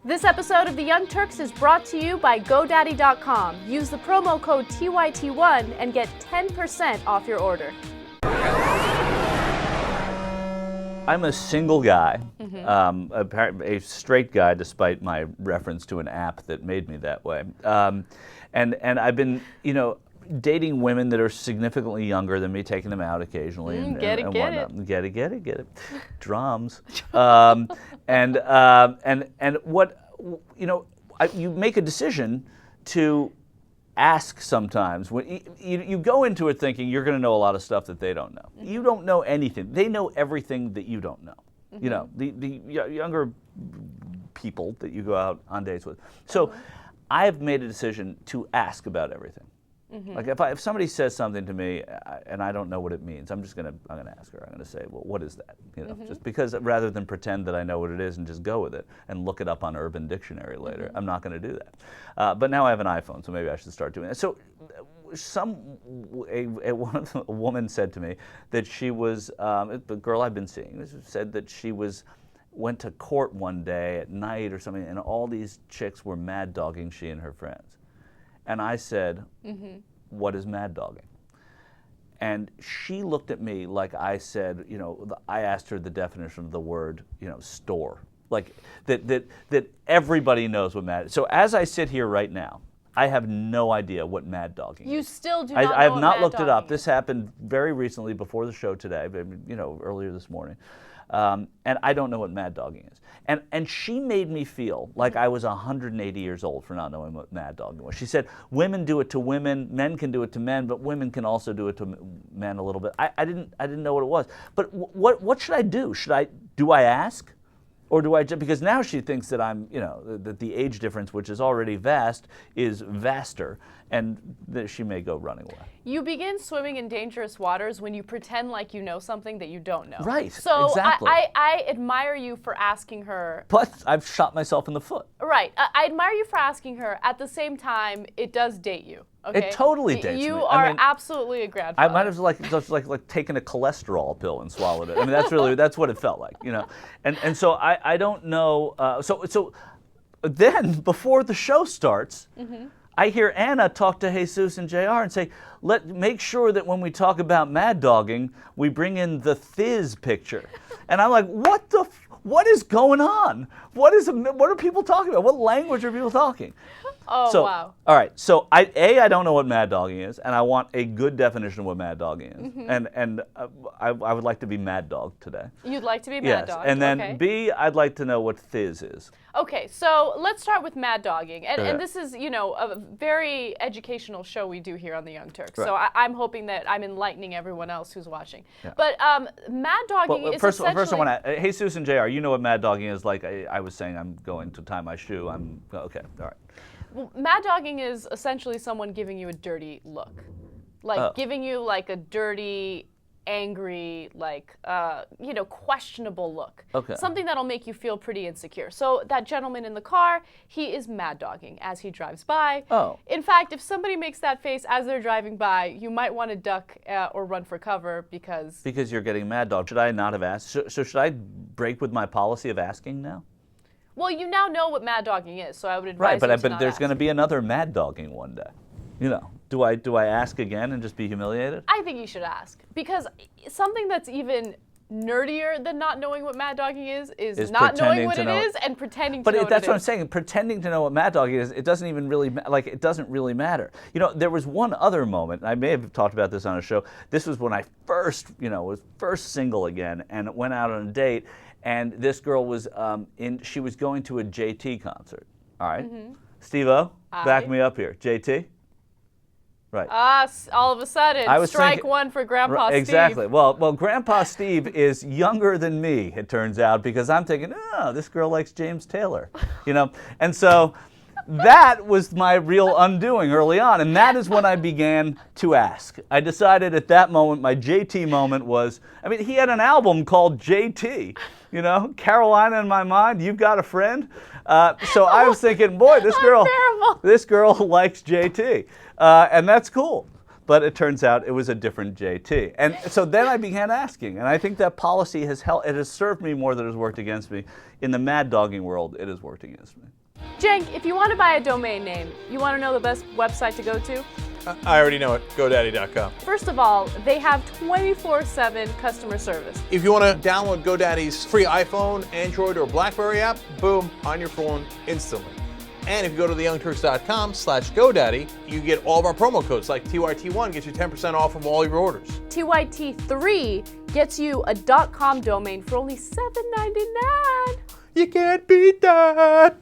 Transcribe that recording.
This episode of The Young Turks is brought to you by GoDaddy.com. Use the promo code TYT1 and get 10% off your order. I'm a single guy, a straight guy, despite my reference to an app that made me that way. And I've been, dating women that are significantly younger than me, taking them out occasionally and whatnot. Get it. Drums. And what, you make a decision to ask sometimes. When you go into it thinking you're going to know a lot of stuff that they don't know. Mm-hmm. You don't know anything. They know everything that you don't know. Mm-hmm. The younger people that you go out on dates with. So I have made a decision to ask about everything. Mm-hmm. Like if somebody says something to me and I don't know what it means, I'm gonna ask her. I'm gonna say, well, what is that? Just because rather than pretend that I know what it is and just go with it and look it up on Urban Dictionary later, I'm not gonna do that. But now I have an iPhone, so maybe I should start doing that. So a woman said to me that she was a girl I've been seeing said that she went to court one day at night or something, and all these chicks were mad dogging she and her friends. And I said, what is mad dogging? And she looked at me like I said, I asked her the definition of the word, store. Like that everybody knows what mad is. So as I sit here right now, I have no idea what mad dogging is. You still do not know I have what not mad looked it up. dogging This happened very recently before the show today, earlier this morning. And I don't know what mad dogging is. And she made me feel like I was 180 years old for not knowing what mad dogging was. She said, women do it to women, men can do it to men, but women can also do it to men a little bit. I didn't know what it was. But what should I do? Do I ask? Or do I just, because now she thinks that I'm, that the age difference, which is already vast, is vaster, and that she may go running away. You begin swimming in dangerous waters when you pretend like you know something that you don't know. Right, so exactly. I admire you for asking her. But I've shot myself in the foot. Right. I admire you for asking her. At the same time, it does date you. Okay? It totally dates me. You are absolutely a grandfather. I might have just taken a cholesterol pill and swallowed it. I mean, that's what it felt like, And so I don't know. So then before the show starts, I hear Ana talk to Jesus and JR and say, make sure that when we talk about mad dogging, we bring in the Thiz picture. And I'm like, what is going on? What are people talking about? What language are people talking? Oh, wow. All right. So I don't know what mad dogging is, and I want a good definition of what mad dogging is. And I would like to be mad dog today. You'd like to be mad dog. And then B, I'd like to know what Thiz is. Okay, so let's start with mad dogging. And this is, a very educational show we do here on The Young Turks. Right. So I'm hoping that I'm enlightening everyone else who's watching. Yeah. But mad dogging is first I want to, Jesus and JR, you know what mad dogging is. Like I was saying, I'm going to tie my shoe. Okay, all right. Well, mad dogging is essentially someone giving you a dirty look. Giving you like a dirty, angry, questionable look. Okay. Something that'll make you feel pretty insecure. So that gentleman in the car, he is mad dogging as he drives by. Oh. In fact, if somebody makes that face as they're driving by, you might want to duck or run for cover because you're getting mad dog. Should I not have asked? So should I break with my policy of asking now? Well, you now know what mad dogging is, so I would advise you to not but there's going to be another mad dogging one day. Do I ask again and just be humiliated? I think you should ask, because something that's even nerdier than not knowing what mad dogging is not knowing what it is and pretending to know what it is. But that's what I'm saying. Pretending to know what mad dogging is, it doesn't even really it doesn't really matter. There was one other moment. I may have talked about this on a show. This was when I first, was first single again and went out on a date. And this girl was she was going to a JT concert. All right, Steve-O, back me up here. JT, right? All of a sudden, strike one for Grandpa Steve. Exactly. Well, Grandpa Steve is younger than me. It turns out, because I'm thinking, this girl likes James Taylor, and so. That was my real undoing early on, and that is when I began to ask. I decided at that moment, my JT moment was, he had an album called JT, Carolina in My Mind, You've Got a Friend. So I was thinking, boy, this girl likes JT, and that's cool. But it turns out it was a different JT. And so then I began asking, and I think that policy has helped. It has served me more than it has worked against me. In the mad dogging world, it has worked against me. Cenk, if you want to buy a domain name, you want to know the best website to go to? I already know it. GoDaddy.com. First of all, they have 24/7 customer service. If you want to download GoDaddy's free iPhone, Android, or BlackBerry app, boom, on your phone instantly. And if you go to theyoungturks.com/GoDaddy, you get all of our promo codes, like TYT1 gets you 10% off from all your orders. TYT3 gets you a .com domain for only $7.99. You can't beat that!